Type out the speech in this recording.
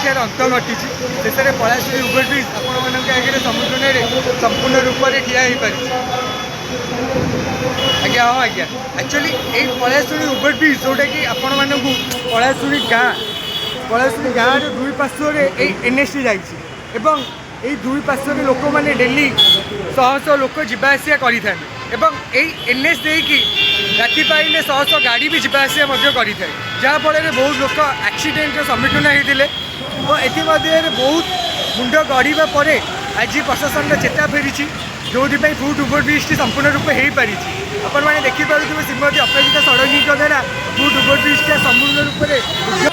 प्रतीक्षार अंत घटी शेष में पलाशुनी ओवरब्रिज आगे सम्मुखीन संपूर्ण रूप से ठिया हो पारी। आज्ञा हाँ आज्ञा एक्चुअली ये पलाशुनी ओवरब्रिज जोटा कि आपण मानक पलाशुनी गाँव दुई पार्श्व एनएसटी जाइए यही दुई पार्श्व लोक मैंने डेली शह शह लोक जावासिया करें एनएच देकी राति पाइले शह शह गाड़ी भी जावासिया करें जहाँफल बहुत लोक एक्सीडेंट सम्मुखीन होते ये बहुत मुंड गढ़ा पर आज प्रशासन चेता फेरी जो फुट ओवरब्रिज संपूर्ण रूप हो पारी। आपण मैंने देखिपे श्रीमती अपराजिता षडंगी द्वारा फुट ओवरब्रिज संपूर्ण रूप से